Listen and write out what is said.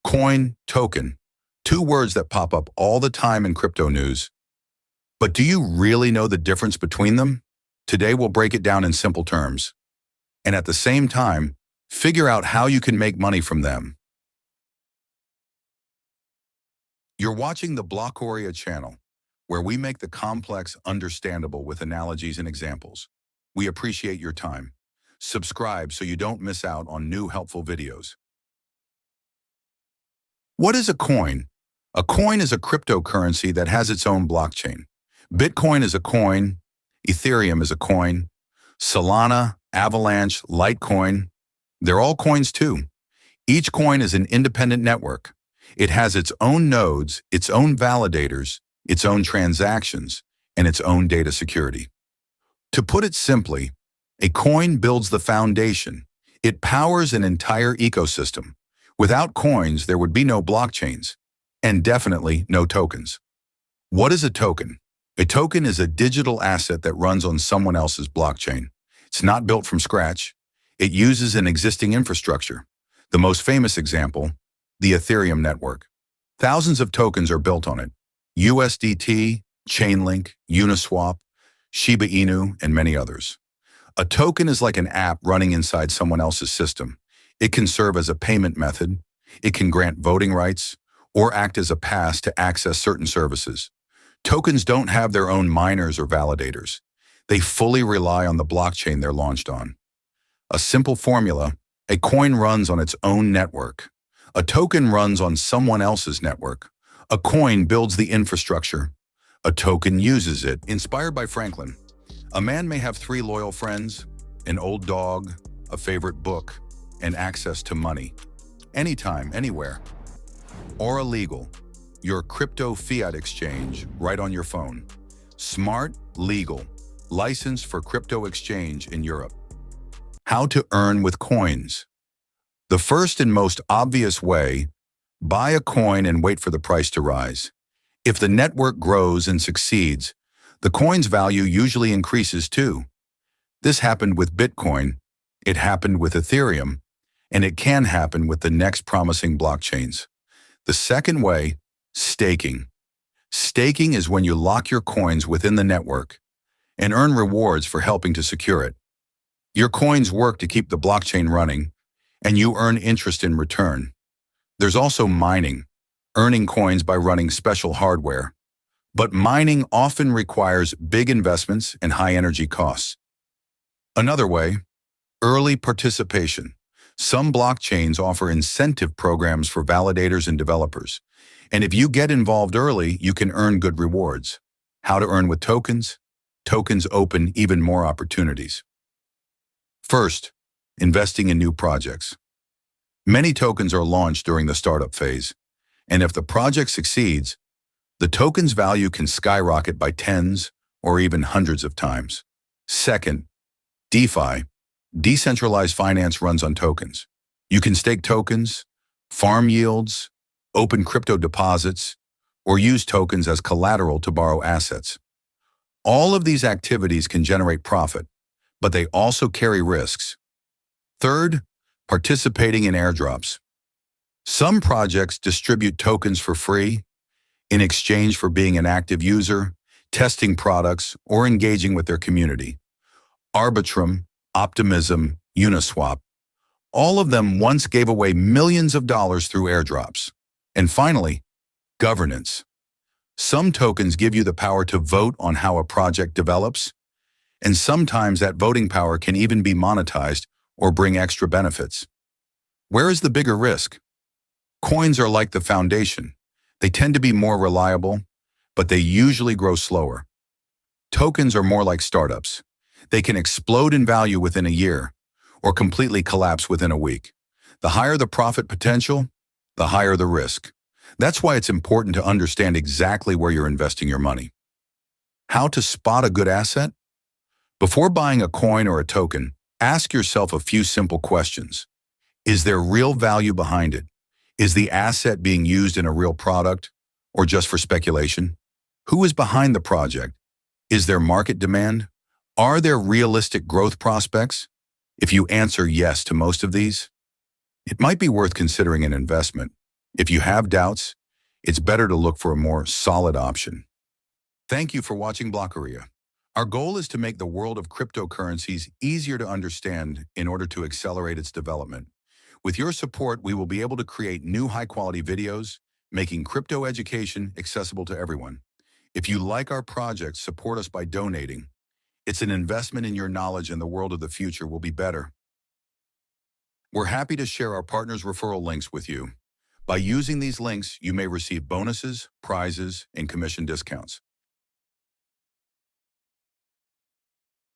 Coin, token, two words that pop up all the time in crypto news. But do you really know the difference between them? Today we'll break it down in simple terms, and at the same time, figure out how you can make money from them. You're watching the Blockoria channel, where we make the complex understandable with analogies and examples. We appreciate your time. Subscribe so you don't miss out on new helpful videos. What is a coin? A coin is a cryptocurrency that has its own blockchain. Bitcoin is a coin, Ethereum is a coin, Solana, Avalanche, Litecoin, they're all coins too. Each coin is an independent network. It has its own nodes, its own validators, its own transactions, and its own data security. To put it simply, a coin builds the foundation. It powers an entire ecosystem. Without coins, there would be no blockchains, and definitely no tokens. What is a token? A token is a digital asset that runs on someone else's blockchain. It's not built from scratch. It uses an existing infrastructure. The most famous example, the Ethereum network. Thousands of tokens are built on it. USDT, Chainlink, Uniswap, Shiba Inu, and many others. A token is like an app running inside someone else's system. It can serve as a payment method, it can grant voting rights, or act as a pass to access certain services. Tokens don't have their own miners or validators. They fully rely on the blockchain they're launched on. A simple formula, a coin runs on its own network. A token runs on someone else's network. A coin builds the infrastructure. A token uses it. Inspired by Franklin, a man may have 3 loyal friends, an old dog, a favorite book, and access to money, anytime, anywhere. Or illegal, your crypto fiat exchange right on your phone. Smart, legal, licensed for crypto exchange in Europe. How to earn with coins. The first and most obvious way, buy a coin and wait for the price to rise. If the network grows and succeeds, the coin's value usually increases too. This happened with Bitcoin, it happened with Ethereum, and it can happen with the next promising blockchains. The second way, staking. Staking is when you lock your coins within the network and earn rewards for helping to secure it. Your coins work to keep the blockchain running, and you earn interest in return. There's also mining, earning coins by running special hardware. But mining often requires big investments and high energy costs. Another way, early participation. Some blockchains offer incentive programs for validators and developers. And if you get involved early, you can earn good rewards. How to earn with tokens? Tokens open even more opportunities. First, investing in new projects. Many tokens are launched during the startup phase, and if the project succeeds, the token's value can skyrocket by tens or even hundreds of times. Second, DeFi, decentralized finance, runs on tokens. You can stake tokens, farm yields, open crypto deposits, or use tokens as collateral to borrow assets. All of these activities can generate profit, but they also carry risks. Third, participating in airdrops. Some projects distribute tokens for free in exchange for being an active user, testing products, or engaging with their community. Arbitrum, Optimism, Uniswap, all of them once gave away millions of dollars through airdrops. And finally, governance. Some tokens give you the power to vote on how a project develops, and sometimes that voting power can even be monetized or bring extra benefits. Where is the bigger risk? Coins are like the foundation. They tend to be more reliable, but they usually grow slower. Tokens are more like startups. They can explode in value within a year or completely collapse within a week. The higher the profit potential, the higher the risk. That's why it's important to understand exactly where you're investing your money. How to spot a good asset? Before buying a coin or a token, ask yourself a few simple questions. Is there real value behind it? Is the asset being used in a real product or just for speculation? Who is behind the project? Is there market demand? Are there realistic growth prospects? If you answer yes to most of these, it might be worth considering an investment. If you have doubts, it's better to look for a more solid option. Thank you for watching Blockeria. Our goal is to make the world of cryptocurrencies easier to understand in order to accelerate its development. With your support, we will be able to create new high-quality videos, making crypto education accessible to everyone. If you like our project, support us by donating. It's an investment in your knowledge, and the world of the future will be better. We're happy to share our partners' referral links with you. By using these links, you may receive bonuses, prizes, and commission discounts.